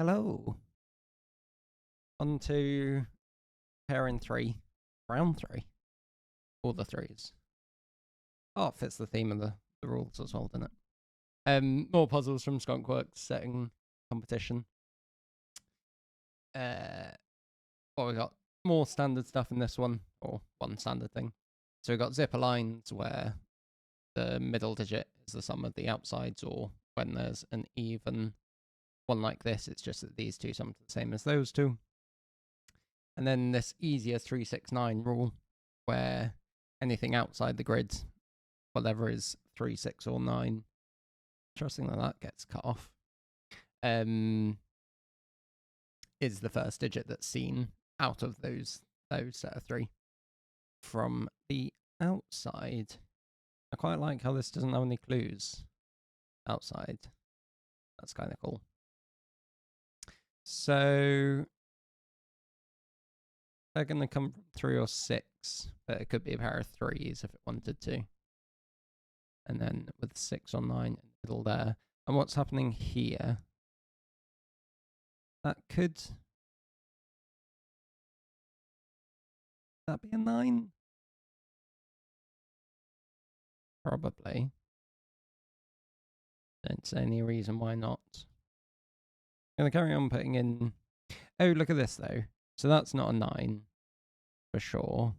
Hello. On to pairing 3, round 3. All the threes. Oh, it fits the theme of the rules as well, doesn't it? More puzzles from Skunkworks setting competition. Well, we got more standard stuff in this one, or one standard thing. So we got zipper lines where the middle digit is the sum of the outsides, or when there's an even one like this, it's just that these two sum to the same as those two. And then this easier 369 rule, where anything outside the grid, whatever is 3, 6, or 9, trusting that gets cut off, is the first digit that's seen out of those set of 3 from the outside. I quite like how this doesn't have any clues outside. That's kind of cool. So they're going to come from 3 or 6, but it could be a pair of 3s if it wanted to. And then with 6 or 9 in the middle there. And what's happening here? That could... that be a 9? Probably. Don't see any reason why not. I'm going to carry on putting in... Oh, look at this though. So that's not a 9 for sure.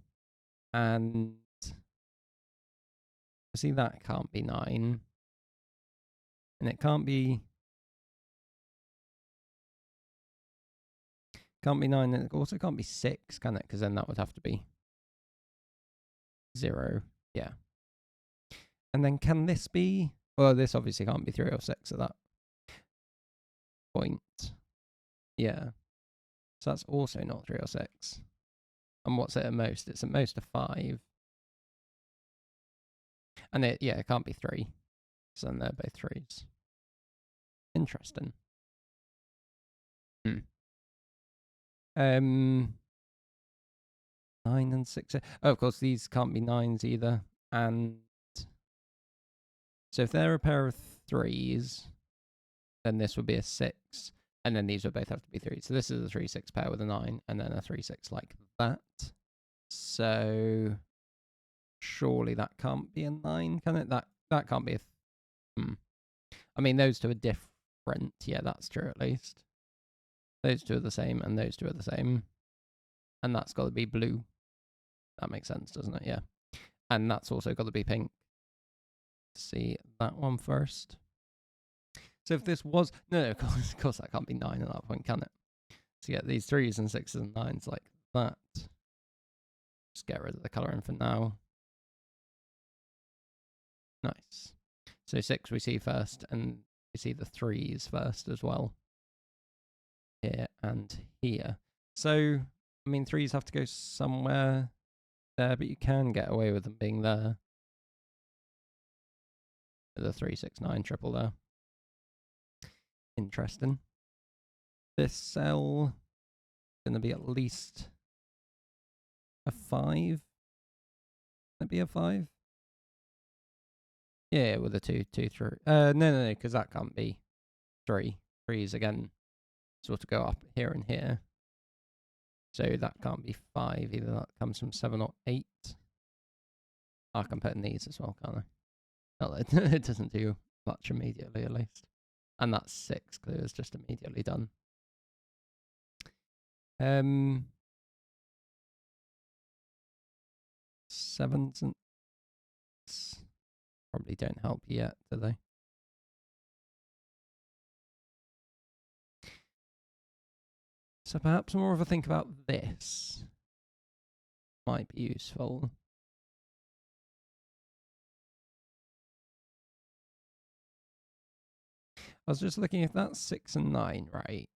And see, that can't be 9. And it can't be 9, and it also can't be 6, can it? Because then that would have to be 0. Yeah. And then can this be... well, this obviously can't be 3 or 6 at that point. Yeah. So that's also not 3 or 6. And what's it at most? It's at most a 5. And it can't be 3. So then they're both 3s. Interesting. 9 and 6. Oh, of course, these can't be 9s either. And so if they're a pair of 3s, then this would be a 6. And then these would both have to be 3. So this is a 3-6 pair with a 9, and then a 3-6 like that. So surely that can't be a 9, can it? That can't be a... I mean, those two are different. Yeah, that's true at least. Those two are the same, and those two are the same. And that's got to be blue. That makes sense, doesn't it? Yeah. And that's also got to be pink. See that one first. So if this was... no, of course that can't be 9 at that point, can it? So yeah, these 3s and 6s and 9s like that. Just get rid of the colouring for now. Nice. So 6 we see first, and we see the 3s first as well. Here and here. So, I mean, 3s have to go somewhere there, but you can get away with them being there. The 3, 6, 9 triple there. Interesting. This cell is going to be at least a 5. Maybe a 5? Yeah, with a 2, 2, 3. No, because that can't be 3. 3s again sort of go up here and here. So that can't be 5 either. That comes from 7 or 8. I can put in these as well, can't I? Well, it doesn't do much immediately, at least. And that's 6 clues just immediately done. 7s and probably don't help yet, do they? So perhaps more of a think about this might be useful. I was just looking, if that's 6 and 9, right?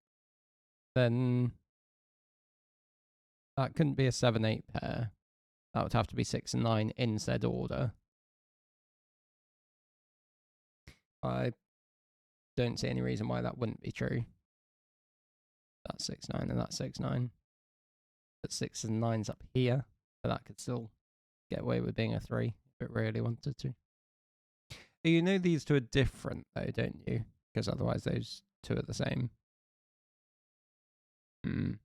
Then that couldn't be a 7-8 pair. That would have to be 6 and 9 in said order. I don't see any reason why that wouldn't be true. That's 6, 9, and that's 6, 9. But 6 and 9's up here, but that could still get away with being a 3 if it really wanted to. You know these two are different though, don't you? Because otherwise those two are the same. So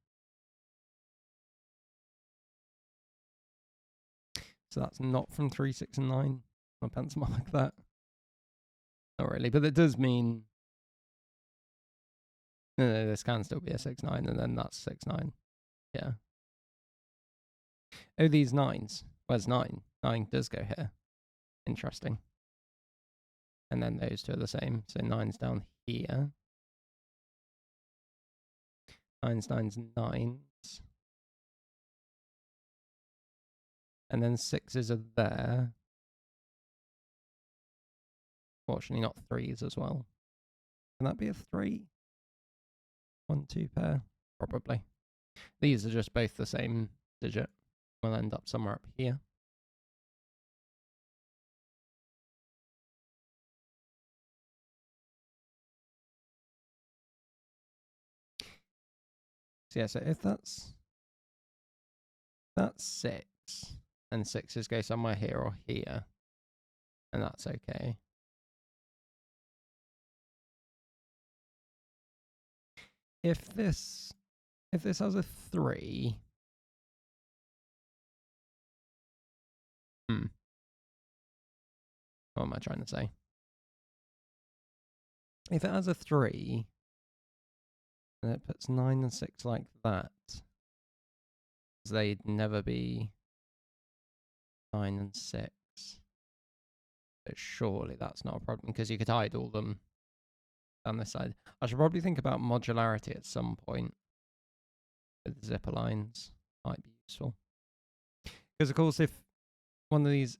that's not from 3, 6, and 9. I'll pencil mark that. Not really, but it does mean... No, this can still be a 6, 9, and then that's 6, 9. Yeah. Oh, these 9s. Where's 9? 9 does go here. Interesting. And then those two are the same. So 9's down here. 9's, 9's, 9's. And then 6's are there. Fortunately, not 3's as well. Can that be a 3? 1, 2 pair? Probably. These are just both the same digit. We'll end up somewhere up here. So yeah, so if that's 6, and 6's go somewhere here or here, and that's okay. If this has a 3, what am I trying to say? If it has a 3, then it puts 9 and 6 like that. They'd never be 9 and 6. But surely that's not a problem, because you could hide all them down this side. I should probably think about modularity at some point with zipper lines. Might be useful. Because, of course, if one of these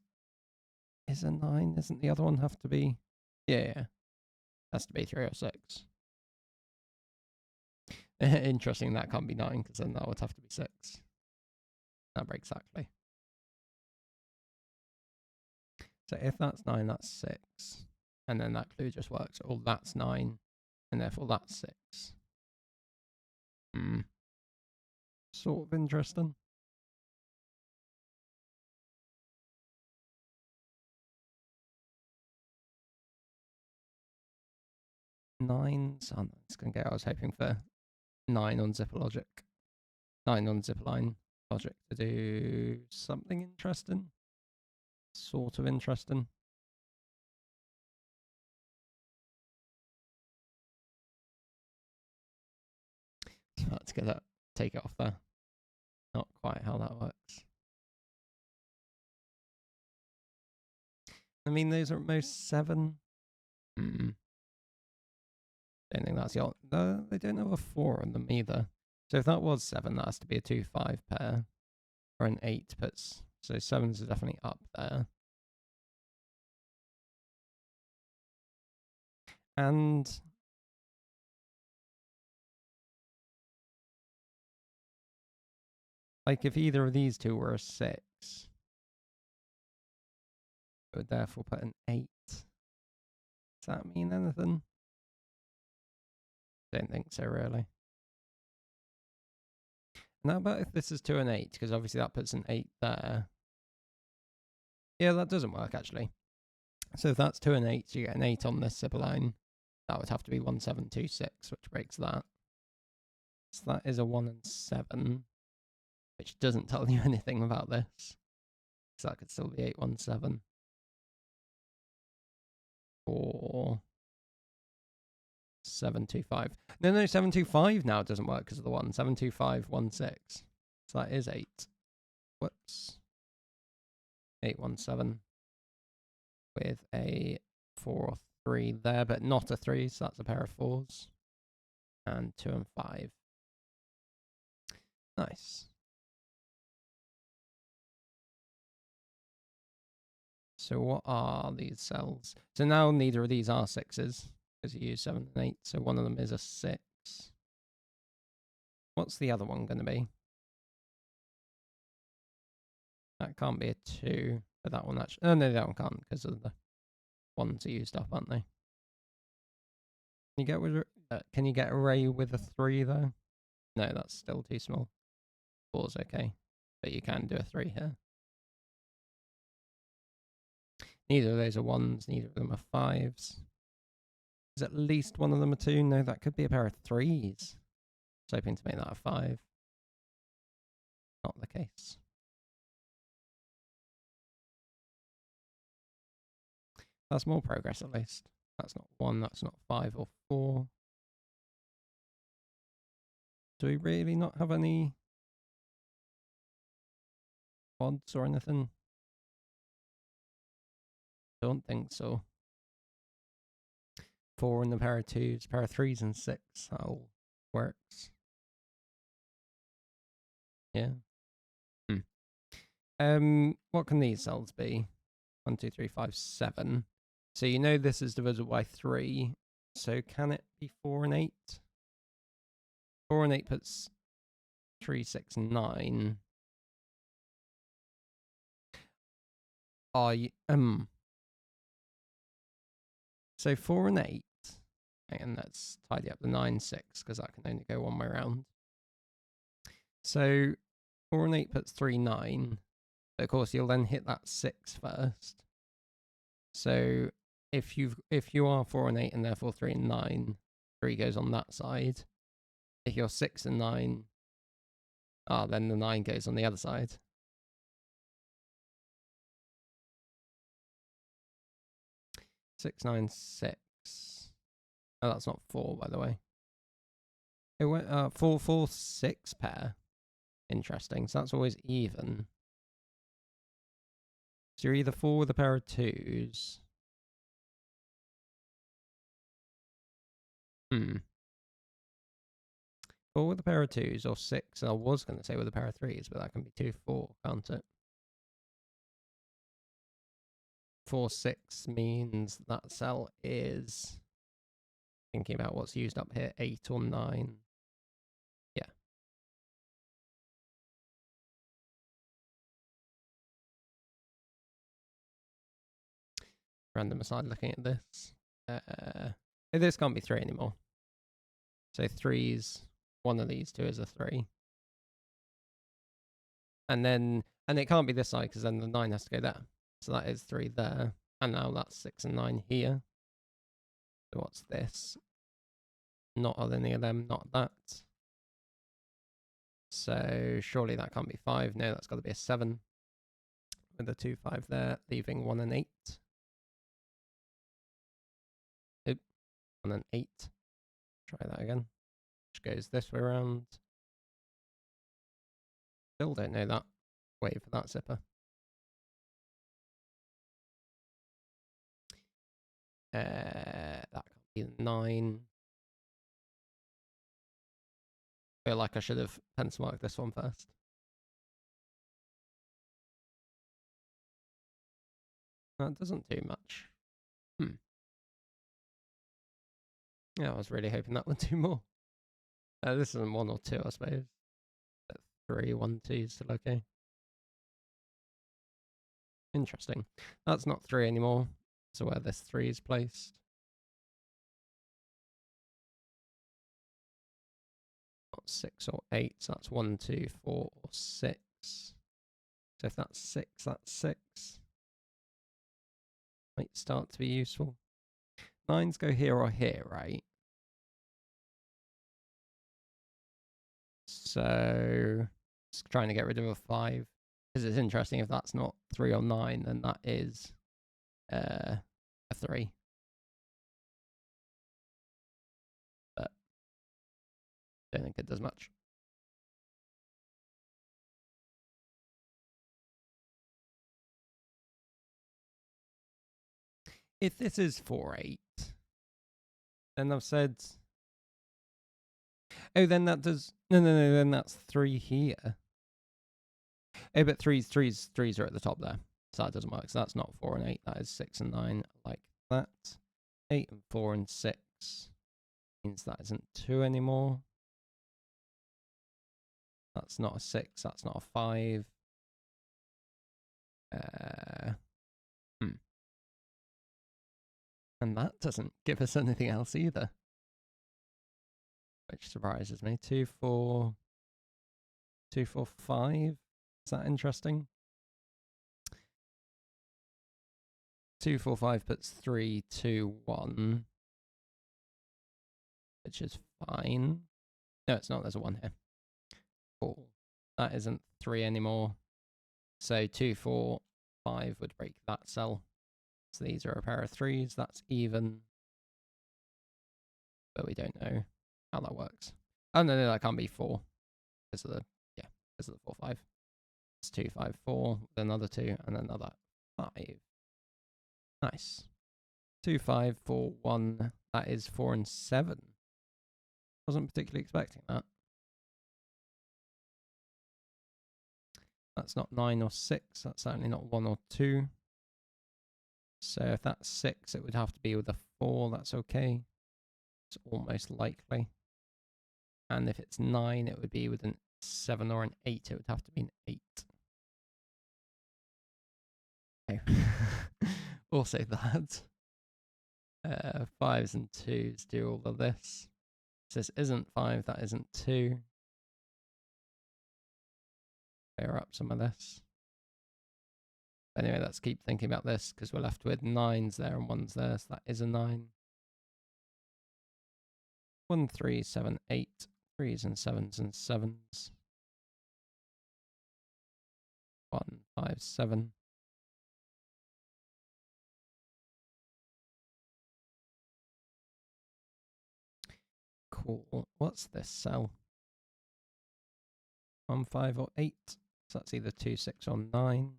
is a 9, doesn't the other one have to be? Yeah. Has to be 3 or 6. Interesting, that can't be 9, because then that would have to be 6. That breaks exactly. So if that's 9, that's 6. And then that clue just works. Oh, that's 9. And therefore that's 6. Sort of interesting. Nines. Oh, no, it's going to go. I was hoping for 9 on zipper logic. 9 on zipper line logic to do something interesting. Sort of interesting. Let's get that. Take it off there. Not quite how that works. I mean, those are at most 7. Don't think that's the... No, they don't have a 4 on them either. So if that was 7, that has to be a 2, 5 pair. Or an 8 puts... So 7s are definitely up there. And... like, if either of these two were a 6, it would therefore put an 8. Does that mean anything? Don't think so, really. Now, about if this is 2 and 8, because obviously that puts an 8 there. Yeah, that doesn't work, actually. So if that's 2 and 8, you get an 8 on this zipper line. That would have to be 1, 7, 2, 6, which breaks that. So that is a 1 and 7, which doesn't tell you anything about this. So that could still be 8, 1, 7. Or 7, 2, 5. No, 7, 2, 5 now doesn't work because of the 1. 7, 2, 5, 1, 6. So that is 8. Whoops. 8, 1, 7. With a 4 or 3 there, but not a 3, so that's a pair of 4s. And 2 and 5. Nice. So what are these cells? So now neither of these are 6s, because you use 7 and 8, so one of them is a 6. What's the other one going to be? That can't be a 2, but that one actually... Oh, no, that one can't, because of the ones are used up, aren't they? Can you get array with a 3, though? No, that's still too small. 4's okay, but you can do a 3 here. Neither of those are 1s, neither of them are 5s. Is at least one of them a 2? No, that could be a pair of 3s. hoping to make that a 5. Not the case. That's more progress at least. That's not 1, that's not 5 or 4. Do we really not have any odds or anything? Don't think so. 4 and a pair of 2s, pair of 3s and 6. That all works. Yeah. What can these cells be? 1, 2, 3, 5, 7. So you know this is divisible by 3. So can it be 4 and 8? 4 and 8 puts 3, 6, 9. So 4 and 8. And let's tidy up the 9, 6, because that can only go one way around. So 4 and 8 puts 3, 9. But of course, you'll then hit that 6 first. So if you are 4 and 8 and therefore 3 and 9, 3 goes on that side. If you're 6 and 9, then the 9 goes on the other side. Six, 9, 6. Oh, that's not 4, by the way. It went 4, 4, 6 pair. Interesting. So that's always even. So you're either 4 with a pair of 2s. 4 with a pair of 2s or 6. I was going to say with a pair of 3s, but that can be 2, 4, can't it? 4, 6 means that cell is, thinking about what's used up here, 8 or 9. Yeah. Random aside looking at this. This can't be 3 anymore. So 3s, one of these two is a 3. And it can't be this side because then the 9 has to go there. So that is 3 there. And now that's 6 and 9 here. So what's this? Not any of them, not that. So surely that can't be 5. No, that's got to be a 7. With a 2, 5 there, leaving 1 and 8. Oop, 1 and 8. Try that again. Which goes this way around. Still don't know that. Wait for that zipper. That can't be 9. I feel like I should have pencil marked this one first. That doesn't do much. Yeah, I was really hoping that would do more. This isn't 1 or 2, I suppose. But 3, 1, 2 is still okay. Interesting. That's not 3 anymore. So where this 3 is placed. Not 6 or 8. So that's 1, 2, 4, or 6. So if that's 6, that's 6. Might start to be useful. 9s go here or here, right? So just trying to get rid of a 5. Because it's interesting if that's not 3 or 9, then that is a 3. But don't think it does much. If this is 4, 8, then I've said, oh, then that does, no, then that's 3 here. Oh, but 3s are at the top there. So that doesn't work. So that's not 4 and 8. That is 6 and 9, like that. 8 and 4 and 6 means that isn't 2 anymore. That's not a 6. That's not a 5. And that doesn't give us anything else either. Which surprises me. 2, 4, 2, 4, 5. Is that interesting? 2, 4, 5 puts 3, 2, 1. Which is fine. No, it's not. There's a 1 here. Cool. That isn't 3 anymore. So 2, 4, 5 would break that cell. So these are a pair of 3s. That's even. But we don't know how that works. Oh, no, that can't be 4. Because of the, because of the 4, 5. It's 2, 5, 4, another 2, and another 5. Nice. 2, 5, 4, 1. That is 4 and 7. Wasn't particularly expecting that. That's not 9 or 6. That's certainly not 1 or 2. So if that's 6, it would have to be with a 4. That's okay. It's almost likely. And if it's 9, it would be with a 7 or an 8. It would have to be an 8. Okay. Also that. 5s and 2s do all of this. So this isn't 5, that isn't 2. Clear up some of this. Anyway, let's keep thinking about this because we're left with 9s there and 1s there, so that is a 9. 1, 3, 7, 8. 3s and 7s and 7s. 1, 5, 7. Cool. What's this cell? 1, 5, or 8. So that's either 2, 6, or 9.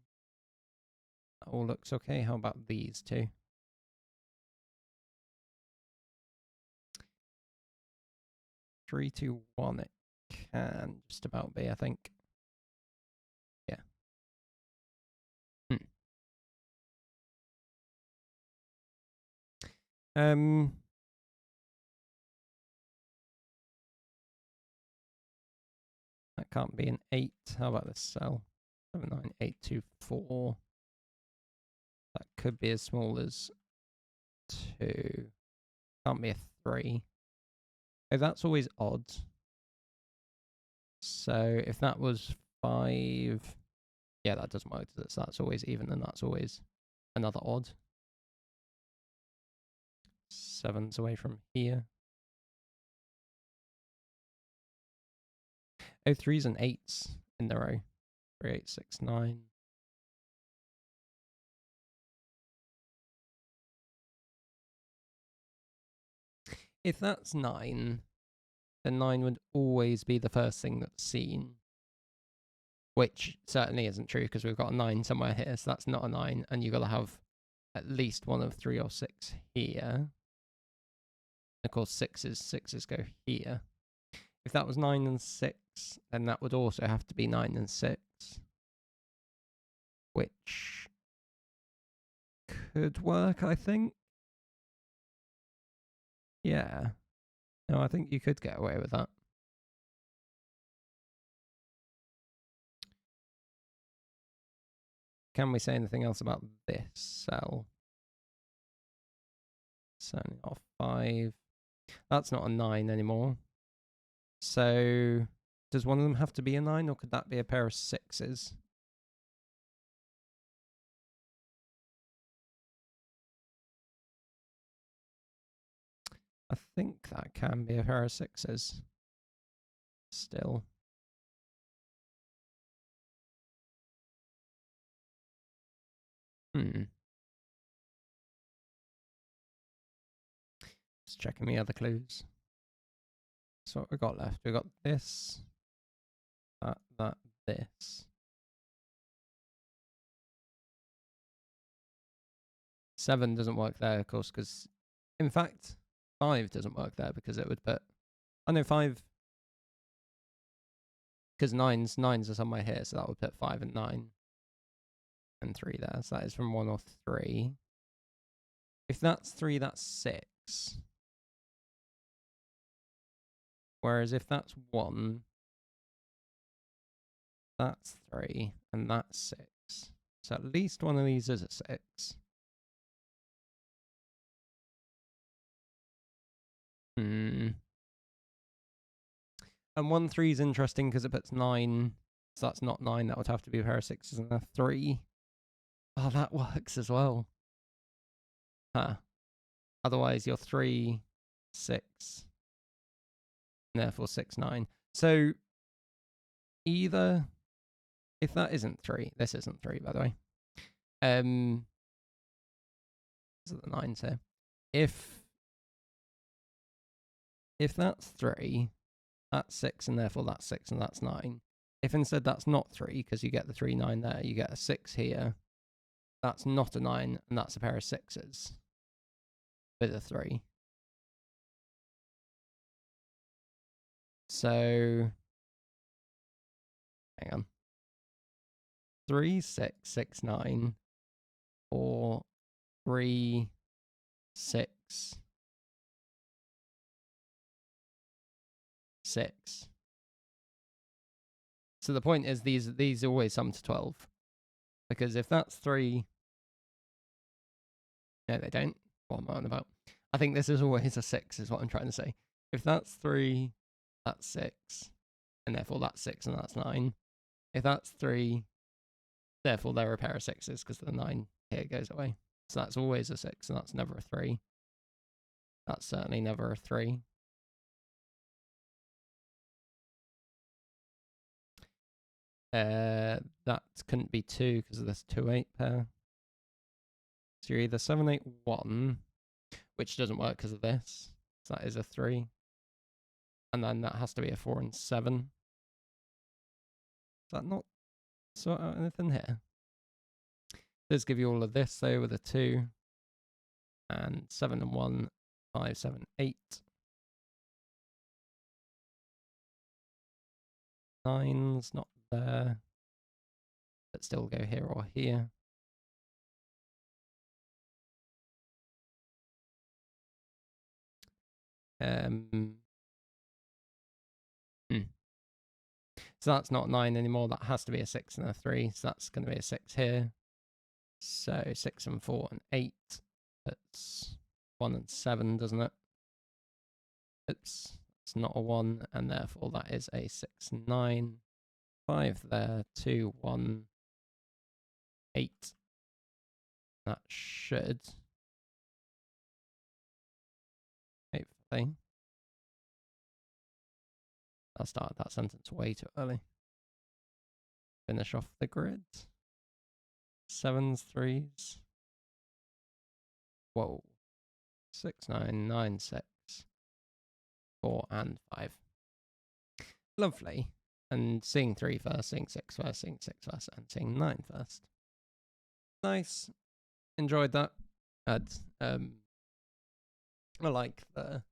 That all looks okay. How about these two? Three, 2, 1. It can just about be, I think. Yeah. That can't be an 8. How about this cell? 7, 9, 8, 2, 4. That could be as small as 2. Can't be a 3. Oh, that's always odd. So if that was 5, yeah, that doesn't work. So that's always even, and that's always another odd. 7's away from here. Oh, 3s and 8s in the row. 3, 8, 6, 9. If that's 9, then 9 would always be the first thing that's seen. Which certainly isn't true because we've got a 9 somewhere here, so that's not a 9, and you've got to have at least one of 3 or 6 here. Of course, 6s go here. If that was 9 and 6, then that would also have to be 9 and 6. Which could work, I think. Yeah. No, I think you could get away with that. Can we say anything else about this cell? Certainly not 5. That's not a 9 anymore. So, does one of them have to be a 9, or could that be a pair of 6s? I think that can be a pair of 6s. Still. Just checking the other clues. So what we got left? We got this, that, this. 7 doesn't work there, of course, because in fact 5 doesn't work there because it would put. I know 5. Because 9s are somewhere here, so that would put 5 and 9 and 3 there. So that is from 1 or 3. If that's 3, that's 6. Whereas if that's 1, that's 3, and that's 6. So at least one of these is a 6. And 1, 3 is interesting because it puts 9. So that's not 9. That would have to be a pair of 6s and a 3. Oh, that works as well. Huh. Otherwise, you're 3, 6. and therefore 6, 9. So either, if that isn't 3, this isn't 3, by the way. So the 9's here. If that's 3, that's 6, and therefore that's 6, and that's 9. If instead that's not 3, because you get the 3, 9 there, you get a 6 here, that's not a 9, and that's a pair of 6s with a 3. So, hang on. 3, 6, 6, 9, or 3, 6, 6. So the point is these always sum to 12. Because if that's 3... No, they don't. What am I on about? I think this is always a 6, is what I'm trying to say. If that's 3, that's 6. And therefore that's 6 and that's 9. If that's 3, therefore they're a pair of 6s because the 9 here goes away. So that's always a 6 and that's never a 3. That's certainly never a 3. That couldn't be 2 because of this 2, 8 pair. So you're either 7, 8, 1, which doesn't work because of this. So that is a 3. And then that has to be a 4 and 7. Does that not sort out anything here? Does give you all of this though with a 2. And 7 and 1, 5, 7, 8. 9's not there. But still go here or here. So that's not 9 anymore. That has to be a 6 and a 3. So that's going to be a 6 here. So 6 and 4 and 8. That's 1 and 7, doesn't it? Oops, it's not a 1, and therefore that is a 6, 9. 5 there, 2, 1, 8. That should... hopefully. I started that sentence way too early. Finish off the grid. 7s, 3s. Whoa. 6, 9, 9, 6. 4 and 5. Lovely. And seeing 3 first, seeing 6 first, seeing 6 first, and seeing 9 first. Nice. Enjoyed that. I like the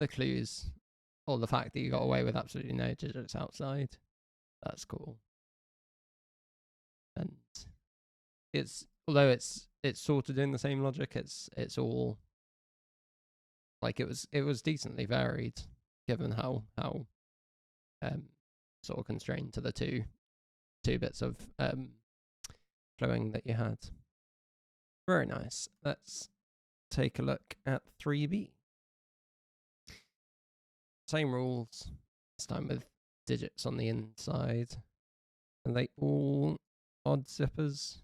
clues, or the fact that you got away with absolutely no digits outside. That's cool. And it's, although it's sort of doing the same logic, it's all like it was decently varied, given how sort of constrained to the two bits of flowing that you had. Very nice. Let's take a look at 3B. Same rules, this time with digits on the inside. Are they all odd zippers?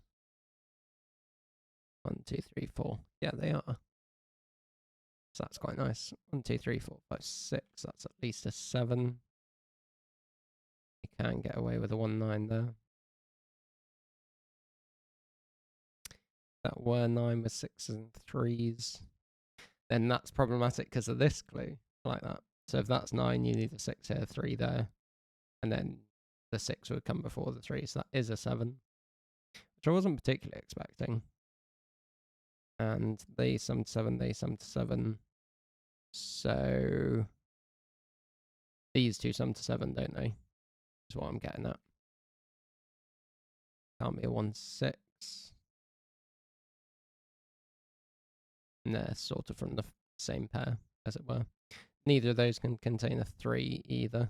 1, 2, 3, 4. Yeah, they are. So that's quite nice. 1, 2, 3, 4, 5, 6. That's at least a 7. You can get away with a 1, 9 there. That were 9 with 6s and 3s. Then that's problematic because of this clue. I like that. So if that's 9, you need a 6 here, 3 there. And then the 6 would come before the 3. So that is a 7. Which I wasn't particularly expecting. And they sum to 7, they sum to 7. So these two sum to 7, don't they? Is what I'm getting at. Can't be a 1, 6. And they're sort of from the same pair, as it were. Neither of those can contain a 3 either.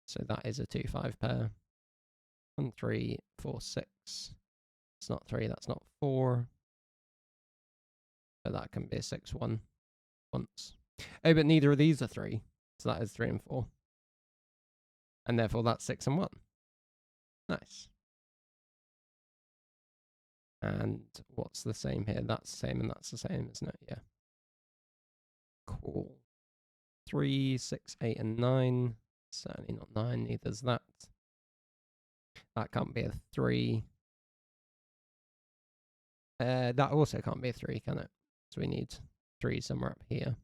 So that is a 2, 5 pair. 1, 3, 4, 6. It's not 3, that's not 4. But that can be a 6, 1 once. Oh, but neither of these are 3. So that is 3 and 4. And therefore that's 6 and 1. Nice. And what's the same here? That's the same and that's the same, isn't it? Yeah. Cool. 3, 6, 8, and 9. Certainly not 9, neither's that. That can't be a 3. That also can't be a 3, can it? So we need 3 somewhere up here.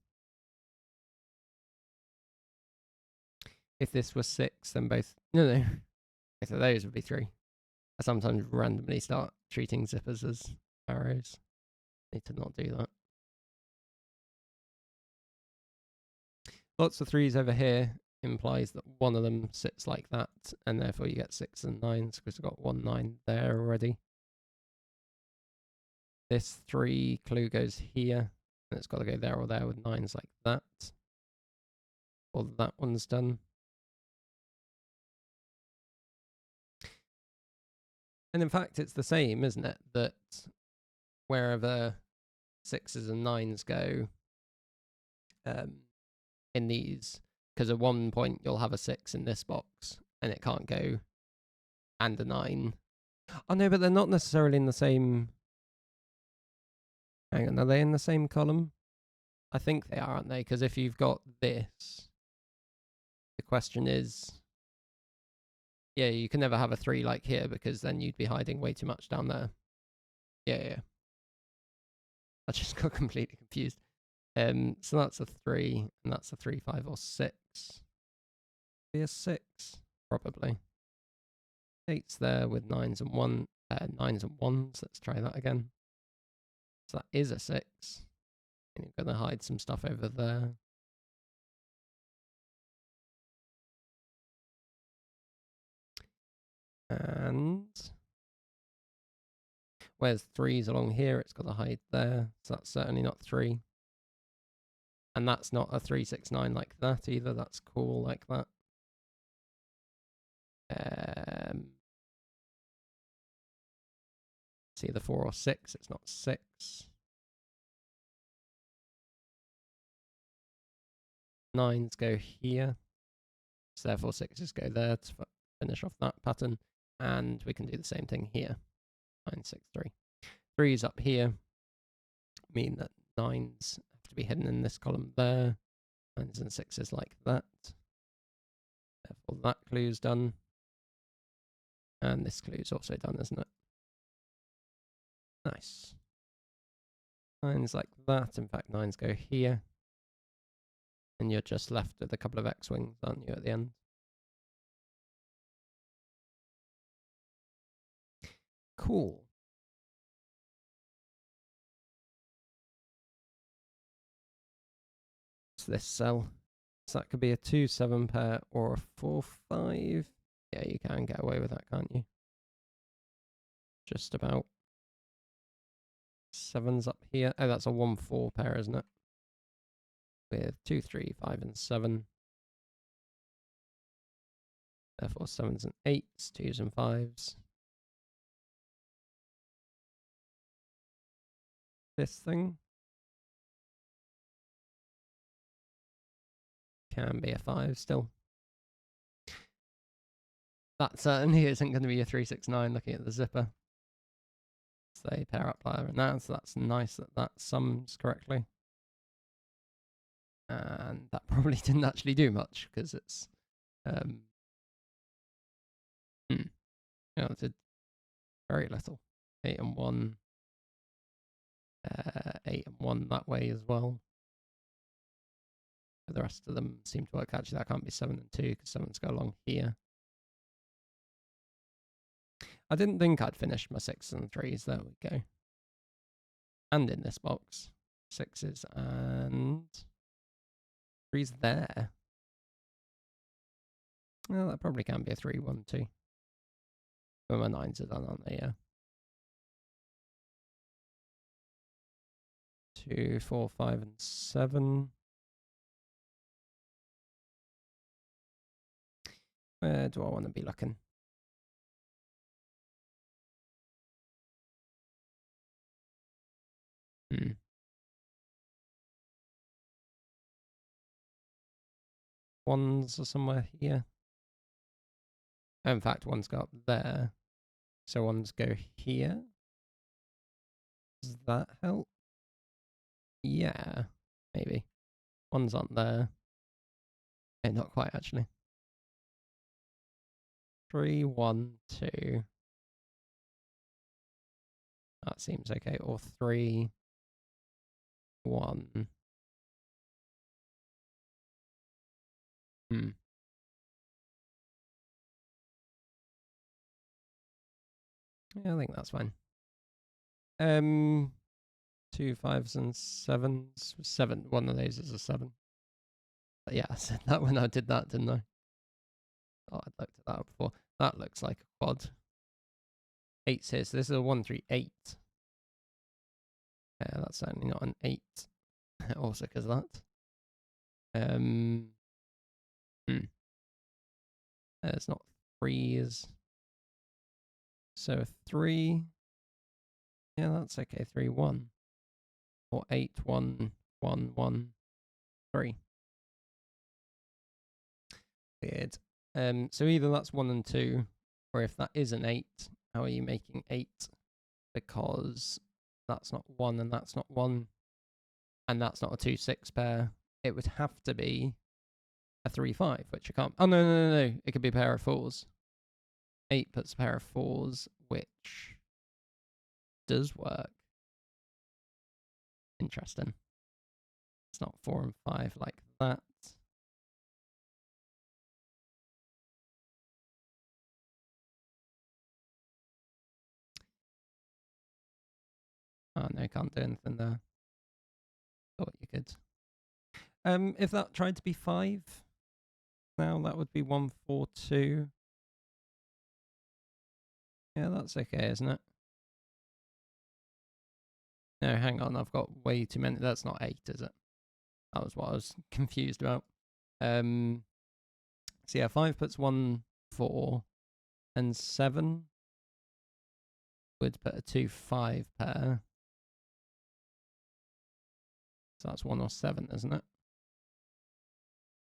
If this was 6, then both... No. So those would be 3. I sometimes randomly start treating zippers as arrows. Need to not do that. Lots of 3s over here implies that one of them sits like that, and therefore you get 6 and 9s because we've got 1 9 there already. This 3 clue goes here, and it's got to go there or there with 9s like that. Or that one's done. And in fact, it's the same, isn't it? That wherever 6s and 9s go in these, because at one point you'll have a 6 in this box, and it can't go and a 9. Oh no, but they're not necessarily in the same... Hang on, are they in the same column? I think they are, aren't they? Because if you've got this, the question is... Yeah, you can never have a 3 like here, because then you'd be hiding way too much down there. Yeah. I just got completely confused. So that's a 3, and that's a 3, 5, or 6. Be a 6, probably. 8's there with 9s and 1, 9s and 1s. Let's try that again. So that is a 6. And you're going to hide some stuff over there. And where's 3's along here? It's got to hide there. So that's certainly not 3. And that's not a 3, 6, 9 like that either. That's cool like that. It's either 4 or 6. It's not 6. 9s go here. So therefore 6s go there to finish off that pattern. And we can do the same thing here. 9, 6, 3. 3's up here mean that 9s have to be hidden in this column there. 9s and 6s like that. Therefore that clue's done. And this clue's also done, isn't it? Nice. 9s like that. In fact, 9s go here. And you're just left with a couple of X-wings, aren't you, at the end? Cool. What's this cell? So that could be a 2, 7 pair or a 4, 5. Yeah, you can get away with that, can't you? Just about. 7's up here. Oh, that's a 1, 4 pair, isn't it? With 2, 3, 5, and 7. Therefore, 7s and 8s, 2s and 5s. This thing can be a 5 still. That certainly isn't going to be a 3, 6, 9 looking at the zipper. So they pair up there and that, so that's nice that that sums correctly. And that probably didn't actually do much, because it's... it did very little. 8 and 1. 8 and 1 that way as well. But the rest of them seem to work. Actually, that can't be 7 and 2, because 7's go along here. I didn't think I'd finish my 6s and 3s. There we go. And in this box, 6s and 3s there. Well, that probably can be a 3, 1, 2. But my 9s are done, aren't they? Yeah. 2, 4, 5, and 7. Where do I want to be looking? Ones are somewhere here. In fact, ones go up there. So ones go here. Does that help? Yeah, maybe. Ones aren't there. Not quite actually. 3, 1, 2. That seems okay. Or 3, 1. Yeah, I think that's fine. 2 5s and 7s. 7. One of those is a 7. But yeah, I said that when I did that, didn't I? Oh, I'd looked at that before. That looks like a quad. 8's here, so this is a 1, 3, 8. Yeah, that's certainly not an 8. Also because of that. It's not 3s. So 3. Yeah, that's okay. 3, 1. Or 8, 1, 1, 1, 3. Weird. So either that's 1 and 2, or if that is an 8, how are you making 8? Because that's not 1 and that's not 1, and that's not a 2, 6 pair. It would have to be a 3, 5, which I can't. Oh, no. It could be a pair of 4s. 8 puts a pair of 4s, which does work. Interesting. It's not 4 and 5 like that. Oh, no, can't do anything there. Thought you could. If that tried to be 5, now that would be 1, 4, 2. Yeah, that's okay, isn't it? No, hang on, I've got way too many. That's not 8, is it? That was what I was confused about. So yeah, 5 puts 1, 4, and 7 would put a 2, 5 pair. So that's 1 or 7, isn't it?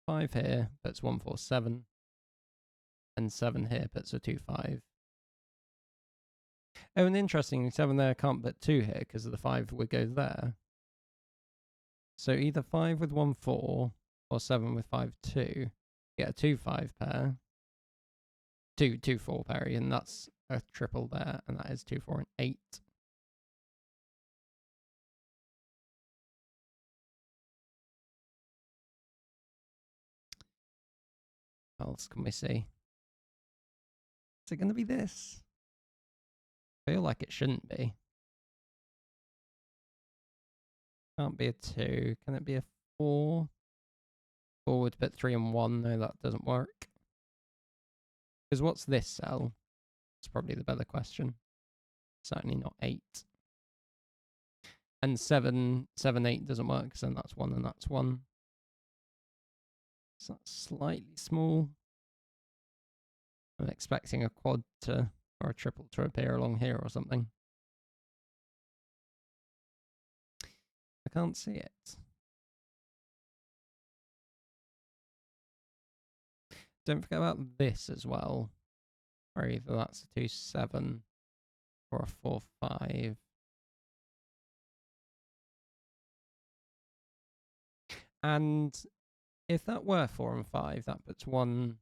5 here puts 1, 4, 7. And 7 here puts a 2, 5. Oh, and interestingly, 7 there can't put 2 here because the 5 would go there. So either 5 with 1, 4 or 7 with 5, 2. Get a 2, 5 pair. 2, 2, 4 pair, and that's a triple there, and that is 2, 4, and 8. What else can we see? Is it going to be this? I feel like it shouldn't be. Can't be a 2. Can it be a 4? 4 would put 3 and 1. No, that doesn't work. Because what's this cell? It's probably the better question. Certainly not 8. And 7, 7, 8 doesn't work, because then that's 1 and that's 1. So that's slightly small. I'm expecting a quad to, or a triple to appear along here or something. I can't see it. Don't forget about this as well. Or either that's a 2, 7 or a 4, 5. And if that were 4 and 5, that puts 1.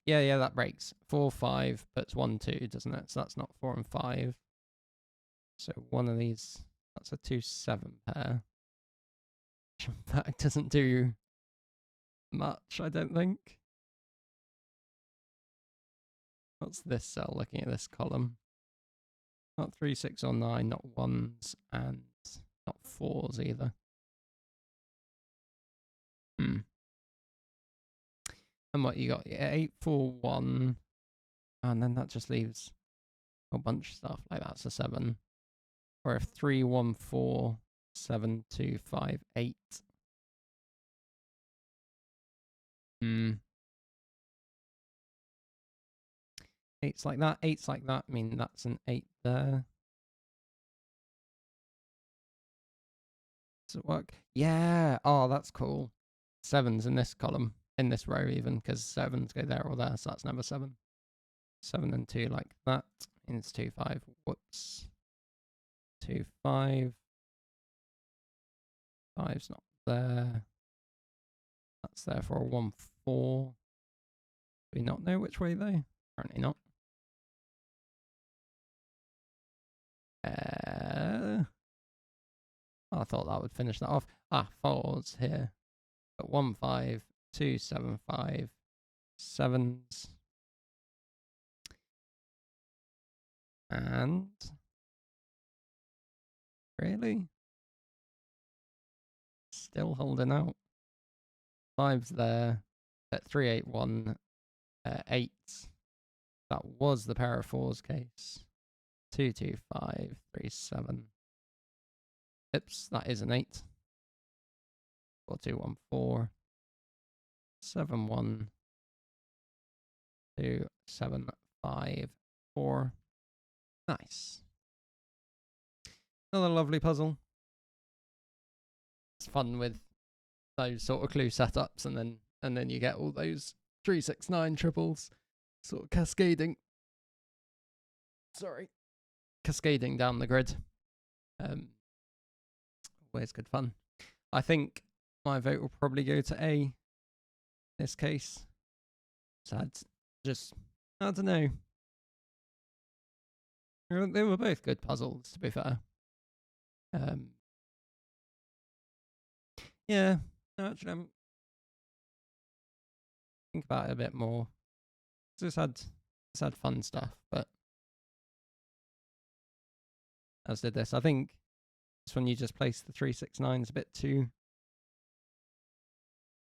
Yeah, that breaks. 4, 5 puts 1, 2, doesn't it? So that's not 4 and 5. So one of these, that's a 2, 7 pair. Which in fact doesn't do much, I don't think. What's this cell looking at this column? Not 3, 6, or 9, not 1s, and not 4s either. And what you got? 8, 4, 1. And then that just leaves a bunch of stuff like that's a 7. Or if 3, 1, 4, 7, 2, 5, 8. 8's like that, 8's like that. I mean, that's an 8 there. Does it work? Yeah. Oh, that's cool. 7's in this column, in this row even, because 7's go there or there, so that's never 7. 7 and 2 like that. Means 2, 5. Whoops. 2, 5. 5's not there. That's there for a 1, 4. Do we not know which way though? Apparently not. I thought that would finish that off. 4s here. But 1, 5, 2, 7, 5, 7s. And really? Still holding out. 5's there. At 3, 8, 1, 8. That was the pair of 4s case. 2, 2, 5, 3, 7. Oops, that is an 8. 4, 2, 1, 4. 7, 1, 2, 7, 5, 4. Nice. Another lovely puzzle. It's fun with those sort of clue setups, and then you get all those 3, 6, 9 triples sort of cascading. Cascading down the grid. Always good fun. I think my vote will probably go to A in this case. So I don't know. They were both good puzzles, to be fair. Yeah, actually, I'm think about it a bit more. It's had fun stuff, but as did this. I think this one you just placed the 3, 6, 9s a bit too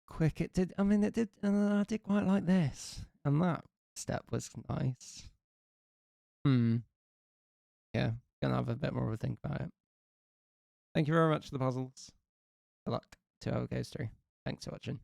quick. It did. I mean, it did. I did quite like this, and that step was nice. Yeah, gonna have a bit more of a think about it. Thank you very much for the puzzles. Good luck to whoever goes through. Thanks for watching.